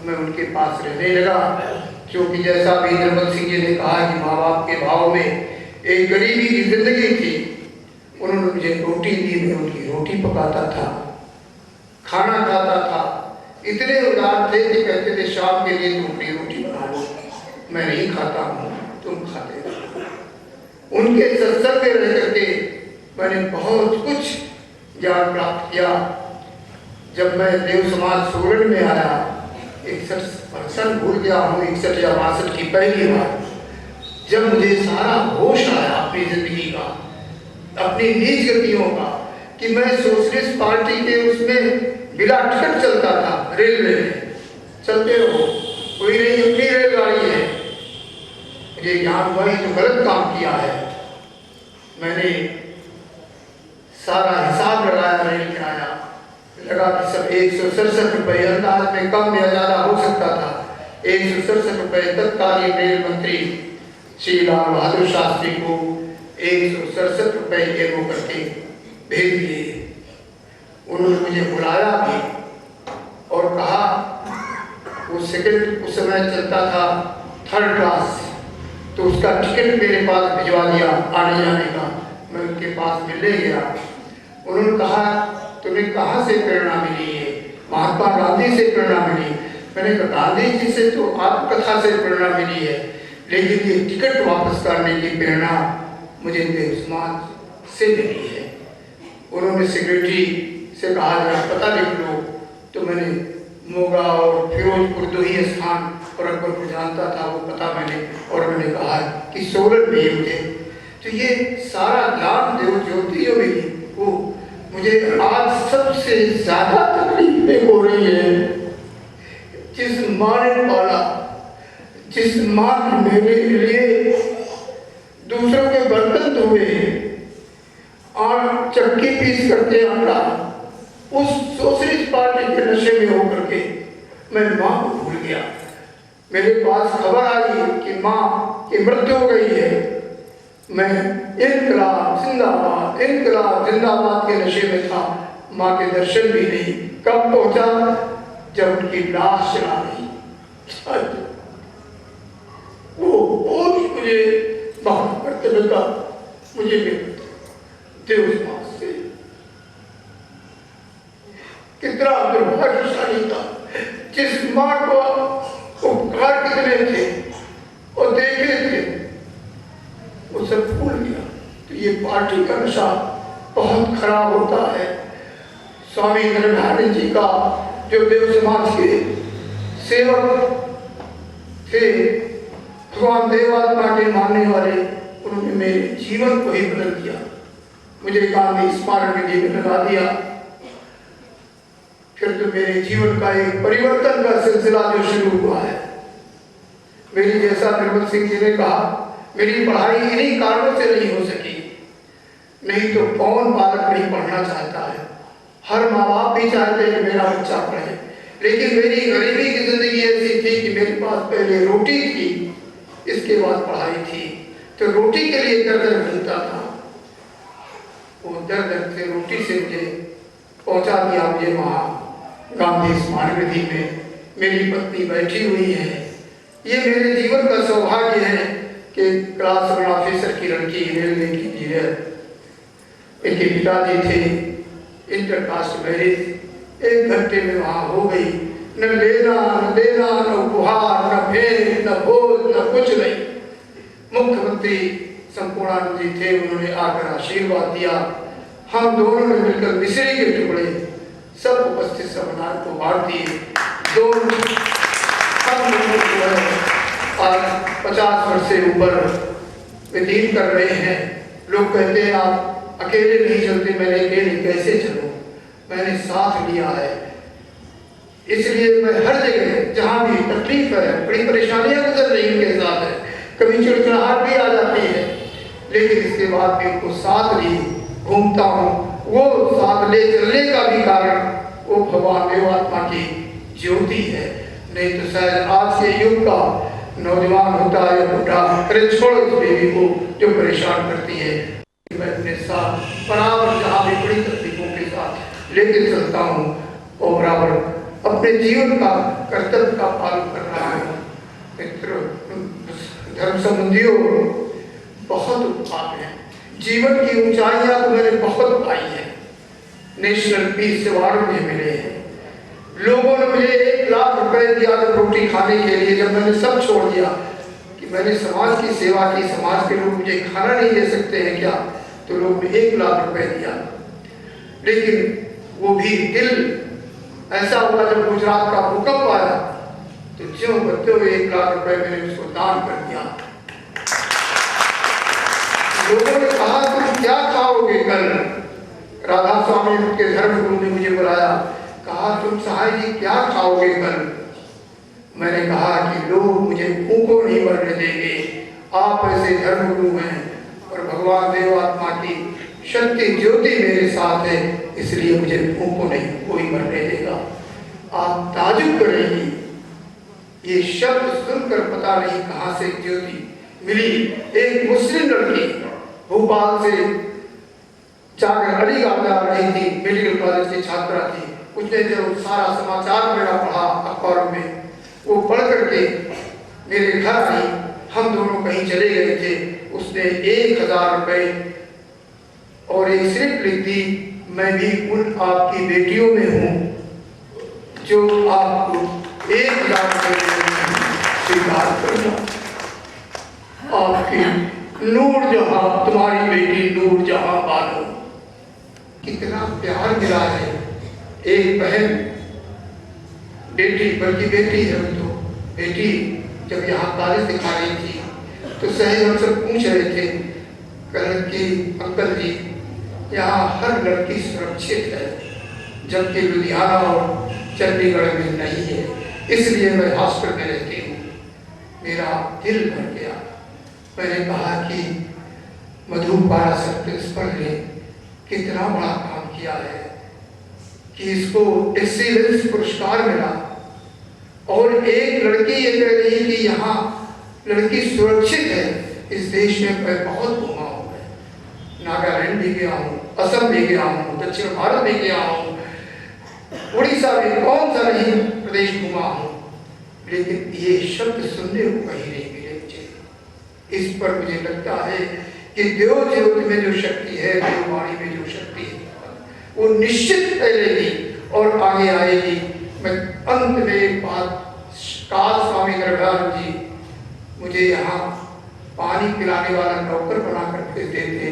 मैं उनके पास रहने लगा। क्योंकि जैसा भी निर्मल सिंह जी ने कहा कि माँ बाप के भाव में एक गरीबी की जिंदगी थी, उन्होंने मुझे रोटी दी, मैं उनकी रोटी पकाता था, खाना खाता था। इतने उदार थे कि कहते थे शाम के लिए तुम अपनी रोटी बना लो, मैं नहीं खाता हूँ, तुम खाते हो। उनके सत्संग में रह करके मैंने बहुत कुछ ज्ञान प्राप्त किया। जब मैं देव समाज सोलन में आया, 61% भूल गया हूँ, 61 या 62 की पहली बार, जब मुझे सारा होश आया अपनी जिंदगी का, अपनी नीच गतियों का, कि मैं सोशलिस्ट पार्टी के उसमें बिना टिकट चलता था, रेलवे में चलते रहो, कोई नहीं, अपनी रेलगाड़ी है। मुझे ज्ञान हुआ तो गलत काम किया है। मैंने सारा हिसाब लगाया रेल किराया, लगा कि सब 167 रुपये, अंदाज में कम या ज़्यादा हो सकता था। 167 रुपये तत्कालीन रेल मंत्री श्री लाल बहादुर शास्त्री को 167 रुपये एवं करके भेज दिए। उन्होंने मुझे बुलाया भी और कहा, वो सेकंड उस समय चलता था 3rd क्लास, तो उसका टिकट मेरे पास भिजवा दिया आने जाने का। मैं उनके पास मिलने गया। उन्होंने कहा, तुम्हें कहाँ से प्रेरणा मिली है? महात्मा गांधी से प्रेरणा मिली। मैंने कहा, गांधी जी से तो आत्मकथा से प्रेरणा मिली है, लेकिन ये टिकट वापस करने की प्रेरणा मुझे देव समाज से मिली है। उन्होंने सेक्रेटरी से कहा जरा पता लिख लो, तो मैंने मोगा और फिरोजपुर दो ही स्थान और अकबरपुर जानता था, वो पता मैंने और मैंने कहा कि सोलन में ही मुझे। तो ये सारा ज्ञान देव ज्योति जो मिली वो मुझे आज सबसे ज्यादा तकलीफ हो रही है। जिस माँ ने पाला, जिस माँ ने मेरे लिए दूसरों के बर्तन धोए और चक्की पीस करके आटा, उस सोशलिस्ट पार्टी के नशे में होकर के मैं माँ को भूल गया। मेरे पास खबर आई कि माँ की मृत्यु हो गई है। मैं इनकलाब जिंदाबाद, इनकलाब जिंदाबाद के नशे में था। माँ के दर्शन भी नहीं। कब पहुंचा? जब उनकी लाश चला रही। वो और मुझे बात करते लगा, मुझे देव समाज से कितना दुर्भाग्यशाली था। जिस माँ को उपकार कितने थे और देखे थे, वो सब भूल गया। तो ये पार्टी का नशा बहुत खराब होता है। स्वामी नरनारायण जी का जो देव समाज के सेवक थे, भगवान देवात्मा के मानने वाले, उन्होंने मेरे जीवन को ही बदल दिया। मुझे गांधी स्मारक निधि में लगा दिया। फिर तो मेरे जीवन का एक परिवर्तन का सिलसिला जो शुरू हुआ है। मेरी जैसा निर्मल सिंह जी ने कहा, मेरी पढ़ाई इन्हीं कारणों से नहीं हो सकी। नहीं तो कौन बालक नहीं पढ़ना चाहता है। हर माँ बाप भी चाहते हैं कि मेरा बच्चा पढ़े, लेकिन मेरी गरीबी की जिंदगी ऐसी थी कि मेरे पास पहले रोटी थी, इसके बाद पढ़ाई थी। तो रोटी के लिए दर दर मिलता था। वो दर दर से रोटी से मुझे पहुंचा दिया मुझे वहाँ गांधी स्मारक निधि में। मेरी पत्नी बैठी हुई है। ये मेरे जीवन का सौभाग्य है कि क्लास 1 ऑफिसर की लड़की रेलवे की थी। इनके पिताजी थे, इंटरकास्ट मैरिज 1 घंटे में वहाँ हो गई। न लेना न देना, न उपहार, न भेंट, न भोज, न कुछ नहीं। मुख्यमंत्री संपूर्णानंद जी थे, उन्होंने आकर आशीर्वाद दिया। हम दोनों ने मिलकर मिश्री के टुकड़े सब उपस्थित समुदाय को बांट दिए। दोनों हम आज 50 वर्ष से ऊपर व्यतीत कर रहे हैं। लोग कहते हैं आप अकेले नहीं चलते। मैंने अकेले कैसे चलूं? मैंने साथ लिया है। इसलिए मैं हर जगह जहाँ भी तकलीफ है, बड़ी परेशानियां गुजर रही उनके साथ है, कभी चिड़चिड़ाहट भी आ जाती है, लेकिन इसके बाद भी उनको साथ लिए घूमता हूँ। वो साथ ले चलने का भी कारण वो भगवान देवात्मा की ज्योति है। नहीं तो शायद आज के युग का नौजवान होता है या बुढ़ा, अरे छोड़ो उस बेबी को जो परेशान करती है। मैं अपने साथ बराबर जहाँ भी बड़ी तकलीफों के साथ लेके चलता हूँ और बराबर अपने जीवन का कर्तव्य का पालन कर रहा हूँ। मित्र, धर्म संबंधियों, बहुत उत्पाद है। जीवन की ऊंचाइयां तो मैंने बहुत पाई है। नेशनल पीस अवार्ड मुझे मिले हैं। लोगों ने मुझे 1 लाख रुपए दिया था रोटी खाने के लिए। जब मैंने सब छोड़ दिया कि मैंने समाज की सेवा की, समाज के लोग मुझे खाना नहीं दे सकते हैं क्या, तो लोगों ने 1 लाख रुपए दिया। लेकिन वो भी दिल ऐसा हुआ, जब गुजरात का भूकंप आया तो ज्यों बच्चों 1 लाख रुपए मैंने उसको दान कर दिया। लोगों ने कहा तुम क्या खाओगे कल? राधा स्वामी के धर्मगुरु ने मुझे बुलाया, कहा तुम सहाय जी क्या खाओगे कल? मैंने कहा कि लोग मुझे भूखों नहीं मरने देंगे। आप ऐसे धर्मगुरु हैं और भगवान देवात्मा की शक्ति ज्योति मेरे साथ है, इसलिए मुझे भूखों नहीं कोई मरने देगा। आप ताजुब करेंगी, ये शब्द सुनकर पता नहीं कहाँ से ज्योति मिली। एक मुस्लिम लड़की भोपाल से जाकर अलीगढ़ जा रही थी, मेडिकल कॉलेज की छात्रा थी। उसने जो सारा समाचार मेरा पढ़ा अखबारों में, वो पढ़ करके मेरे घर आई। हम दोनों कहीं चले गए थे। उसने 1000 रुपए और एक स्लिप लिख दी, मैं भी उन आपकी बेटियों में हूँ जो आपको 1000 रुपए स्वीकार करना। आपकी नूर जहां, तुम्हारी बेटी नूर जहां बानो। कितना प्यार मिला है। एक बहन बेटी, बल्कि बेटी है वो, तो बेटी जब यहाँ कॉलेज दिखा रही थी तो सही हम सब पूछ रहे थे, कह रहे कि अंकल जी यहाँ हर लड़की सुरक्षित है, जबकि लुधियाना और चंडीगढ़ में नहीं है, इसलिए मैं हॉस्टल में रहती हूँ। मेरा दिल भर गया। मैंने कहा कि मधु पारा प्रिंसिपल ने कितना बड़ा काम किया है कि इसको एक्सीलेंस पुरस्कार मिला, और एक लड़की ये कह रही कि यहाँ लड़की सुरक्षित है। इस देश में मैं बहुत घूमा हूँ, नागालैंड भी गया हूँ, असम भी गया हूँ, दक्षिण भारत भी गया हूँ, उड़ीसा भी, कौन सा नहीं प्रदेश घूमा हूँ, लेकिन ये शब्द सुनने को कहीं नहीं मिले मुझे। इस पर मुझे लगता है कि देव ज्योति में जो शक्ति है, देववाणी में जो शक्ति है, वो निश्चित फैलेगी और आगे आएगी। मैं अंत में एक बात, काल स्वामी नरभर जी मुझे यहाँ पानी पिलाने वाला नौकर बना कर भेजते थे।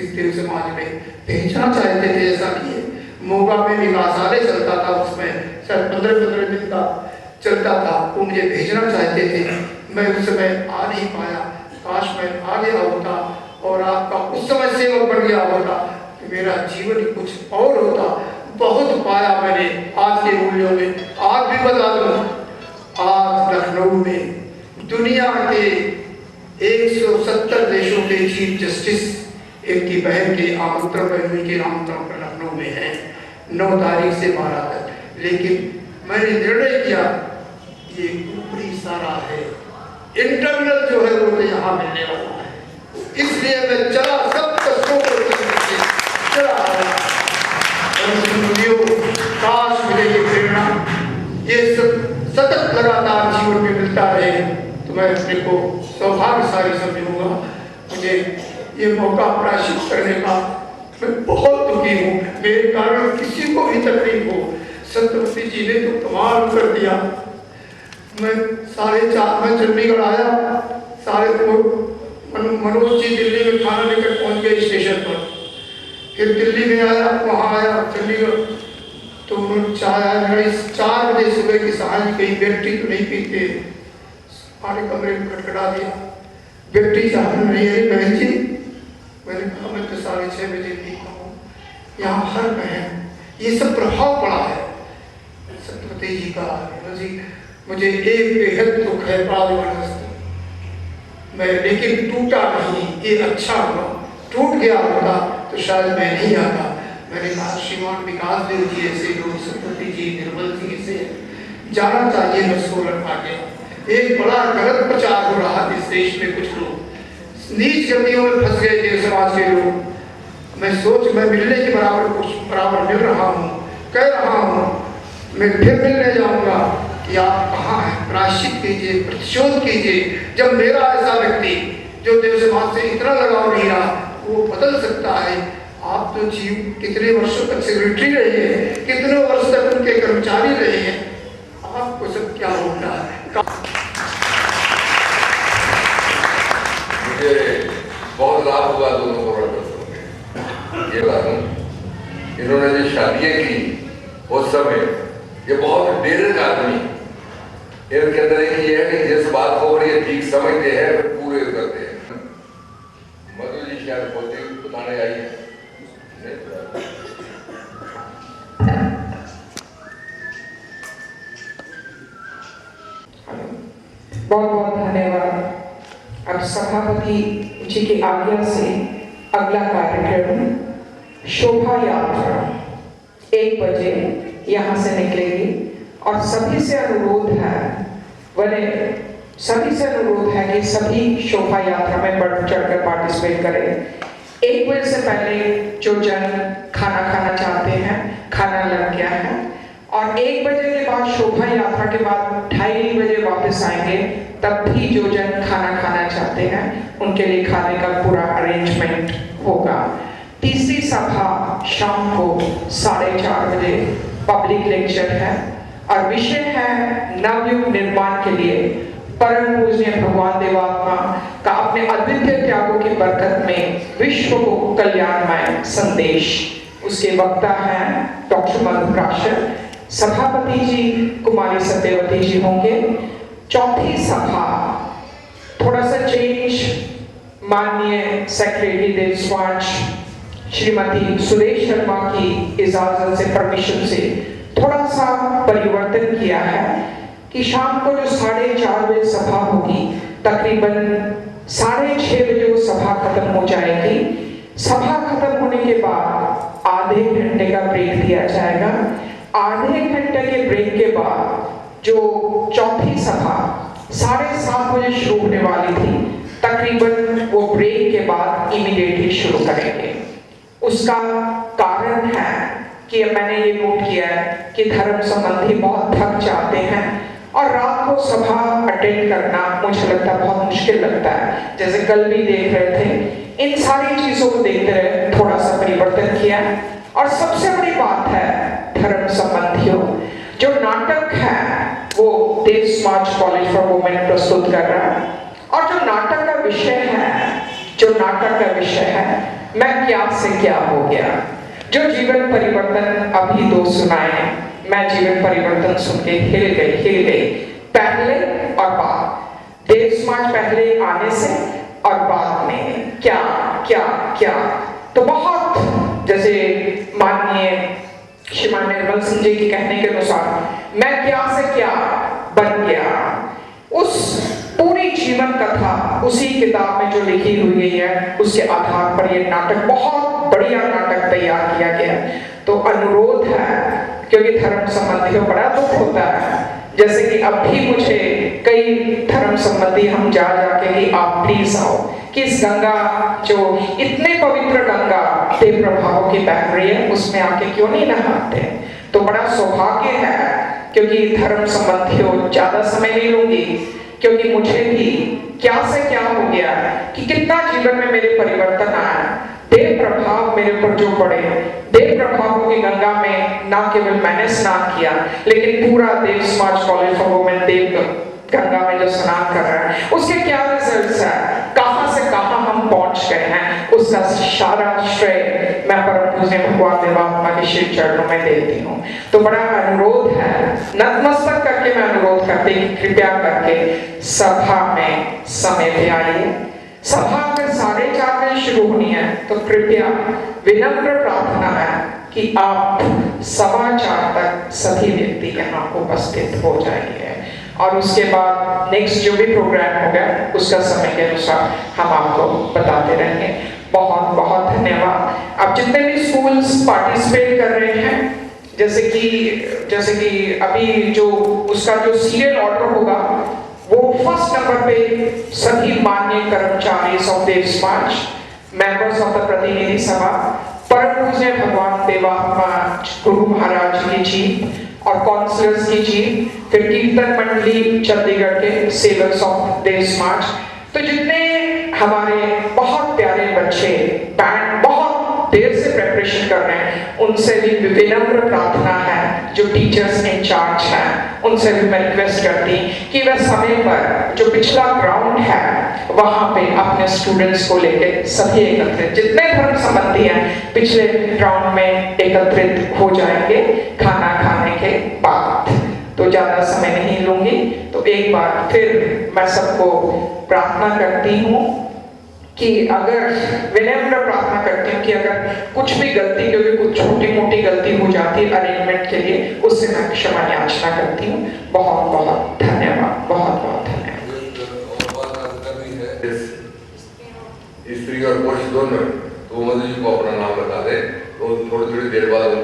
इस देव समाज में भेजना चाहते थे, ऐसा किए। मोगा में विकासालय चलता था, उसमें सर 15-15 दिन का चलता था, वो मुझे भेजना चाहते थे। मैं उस समय आ नहीं पाया। काश मैं आ गया होता और आपका उस समय सेवक बन गया होता तो मेरा जीवन कुछ और होता। बहुत पाया मैंने आज के मूल्यों में। आज भी बता दूं, आज लखनऊ में दुनिया के 170 देशों के चीफ जस्टिस इनकी बहन के आमंत्रण पर, उनके आमंत्रण पर लखनऊ में है 9 तारीख से 12 तक। लेकिन मैंने निर्णय किया ये ऊपरी सारा है, इंटरनल जो है वो तो यहाँ मिलने वाला है, इसलिए मैं चला, सब कष्टों को चला आया। काश मिले ये प्रेरणा, ये सतत लगातार जीवन में मिलता रहे तो मैं अपने को सौभाग्यशाली समझूंगा। मुझे ये मौका प्राप्त करने का मैं बहुत दुखी हूँ। मेरे कारण किसी को भी तकलीफ हो, सत्यवती जी ने तो कमाल कर दिया। मैं 4:30 में चंडीगढ़ आया, मनोज जी दिल्ली में खाना लेकर पहुंच गए स्टेशन पर। फिर दिल्ली में आया, वहाँ आया चंडीगढ़, तो उन्होंने चाय आया 4 बजे सुबह की सांझ, कहीं बेटी तो नहीं पीते, हमारे कमरे में खटखटा दिया। बेटी चाह नहीं है बहन जी, मैंने कहा मैं तो 6:30 बजे पीता हूँ। यहाँ हर बहन, ये सब प्रभाव पड़ा है सत्यवती जी का। जी मुझे एक बेहद दुख है, बड़ा जबरदस्त मैं, लेकिन टूटा नहीं, ये अच्छा हुआ। टूट गया होता तो शायद मैं नहीं आता। मैंने कहा श्रीमान विकास देव जी ऐसे लोग, सत्यवती जी, निर्मल जी से जाना चाहिए, मैं 16 आ गया। एक बड़ा गलत प्रचार हो रहा इस देश में, कुछ लोग नीच गतियों में फंस गए थे समाज के लोग। मैं मिलने के बराबर मिल रहा हूँ, कह रहा हूँ, मैं फिर मिलने जाऊँगा कि आप कहाँ हैं, प्रायश्चित कीजिए, प्रतिशोध कीजिए। जब मेरा ऐसा व्यक्ति जो देव समाज से इतना लगाव नहीं रहा, वो बदल सकता है। आप तो जीव कितने वर्षों तक सेक्रेटरी रहे हैं, कितने वर्ष तक उनके कर्मचारी रहे हैं, आपको सब क्या होता है। मुझे बहुत लाभ हुआ दोनों प्रवर्तकों में। ये बात इन्होंने जो शादियाँ की उस समय, ये बहुत डेरे आदमी, इनके अंदर एक ये है कि जिस बात को ये ठीक समझते हैं फिर पूरे करते हैं। मधु जी शायद बोलते बताने आई है। बहुत बहुत धन्यवाद। अब सभापति जी की आज्ञा से अगला कार्यक्रम शोभा यात्रा 1 बजे यहाँ से निकलेगी और सभी से अनुरोध है कि सभी शोभा यात्रा में बढ़ चढ़कर पार्टिसिपेट करें। 1 बजे से पहले जो जन खाना खाना चाहते हैं, खाना लग गया है, और 1 बजे के बाद शोभा यात्रा के बाद 2:30 बजे वापस आएंगे। तब भी जो जन खाना खाना चाहते हैं उनके लिए खाने का पूरा अरेंजमेंट होगा। तीसरी सभा शाम को 4:30 बजे पब्लिक लेक्चर है और विषय है नवयुग निर्माण के लिए परम पूज्य भगवान देवात्मा का अपने अद्वितीय त्यागों की बरकत में विश्व को कल्याणमय संदेश। उसके वक्ता हैं डॉक्टर मधुप्राशर, सभापति जी कुमारी सत्यवती जी होंगे। चौथी सभा थोड़ा सा चेंज, माननीय सेक्रेटरी देव समाज श्रीमती सुरेश शर्मा की इजाजत से, परमिशन से थोड़ा सा परिवर्तन किया है कि शाम को जो 4:30 बजे सभा होगी, तकरीबन 6:30 बजे वो सभा खत्म हो जाएगी। सभा खत्म होने के बाद आधे घंटे का ब्रेक दिया जाएगा। आधे घंटे के ब्रेक के बाद जो चौथी सभा 7:30 बजे शुरू होने वाली थी, तकरीबन वो ब्रेक के बाद इमीडिएटली शुरू करेंगे। उसका कारण है कि मैंने ये नोट किया है कि धर्म संबंधी बहुत थक जाते हैं और रात को सभा अटेंड करना मुझे लगता है बहुत मुश्किल लगता है। जैसे कल भी देख रहे थे, इन सारी चीजों को देखते रहे थोड़ा सा परिवर्तन किया। और सबसे बड़ी बात है धर्म संबंधियों, जो नाटक है वो देव समाज कॉलेज फॉर वुमेन प्रस्तुत कर रहा है। और जो नाटक का विषय है मैं क्या से क्या हो गया, जो जीवन परिवर्तन अभी 2 सुनाए। मैं जीवन परिवर्तन सुन के हिल गई पहले और बाद। देव समाज पहले आने से और बाद में क्या तो बहुत, जैसे माननीय श्रीमान निर्मल सिंह जी के कहने के अनुसार मैं क्या से क्या बन गया। उस पूरी जीवन कथा उसी किताब में जो लिखी हुई है उसके आधार पर ये नाटक, बहुत बढ़िया नाटक तैयार किया गया। तो अनुरोध है, क्योंकि धर्म संबंधियों बड़ा दुख होता है, जैसे कि अब भी मुझे कई धर्म संबंधी हम जा जाके कि आप प्लीज आओ कि इस गंगा, जो इतने पवित्र गंगा देव प्रभाव की बह रही है, उसमें आके क्यों नहीं नहाते। तो बड़ा सौभाग्य है, क्योंकि धर्म संबंधियों ज्यादा समय नहीं लूंगी, क्योंकि मुझे भी क्या से क्या हो गया कि कितना जीवन में मेरे परिवर्तन आया। देव प्रभाव मेरे ऊपर जो पड़े, देव प्रभाव की गंगा में ना केवल मैंने स्नान किया, लेकिन पूरा देव समाज कॉलेज फॉर वुमेन देव गंगा में जो स्नान कर रहा है, उसके क्या रिजल्ट्स है, कहां से कहां हम पहुंच गए हैं, उसका सारा श्रेय मैं परम पूज्य भगवान देवात्मा के श्री चरणों में देती हूँ। तो बड़ा अनुरोध है, नतमस्तक करके मैं अनुरोध करती कि कृपया करके सभा में समय पे आइए। सभा अगर 4:30 बजे शुरू होनी है तो कृपया विनम्र प्रार्थना है कि आप 4:15 तक सभी व्यक्ति यहाँ उपस्थित हो जाएंगे। और उसके बाद नेक्स्ट जो भी प्रोग्राम होगा उसका समय के अनुसार हम आपको बताते रहेंगे। बहुत बहुत धन्यवाद। अब जितने भी स्कूल्स पार्टिसिपेट कर रहे हैं, जैसे कि अभी जो उसका जो सीरियल ऑर्डर होगा वो फर्स्ट नंबर पे सभी माननीय कर्मचारी ऑफ देव समाज, मेंबर्स ऑफ द प्रतिनिधि सभा, परम पूज्य भगवान देवात्मा गुरु महाराज की जी और काउंसलर्स की जी, फिर कीर्तन मंडली चंडीगढ़ के सेवक्स ऑफ देव समाज, तो जितने हमारे बहुत प्यारे बच्चे बैंड बहुत देर से प्रेपरेशन कर रहे हैं, उनसे भी विनम्र प्रार्थना है, जो टीचर्स इंचार्ज हैं उनसे भी मैं रिक्वेस्ट करती कि वह समय पर जो पिछला ग्राउंड है वहां पे अपने स्टूडेंट्स को लेके सभी एकत्रित, जितने धर्म संबंधी हैं पिछले ग्राउंड में एकत्रित हो जाएंगे खाना खाने के बाद। तो ज्यादा समय नहीं लूंगी। तो एक बार फिर मैं सबको प्रार्थना करती हूँ कि अगर विनम्र प्रार्थना करती हूँ कि अगर कुछ भी गलती, क्योंकि कुछ छोटी मोटी गलती हो जाती है अरेंजमेंट के लिए, उससे मैं क्षमा याचना करती हूँ। बहुत बहुत धन्यवाद, बहुत बहुत धन्यवाद। स्त्री और पुरुष दोनों, तो मधु जी को अपना नाम बता दे, तो थोड़ी थोड़ी देर बाद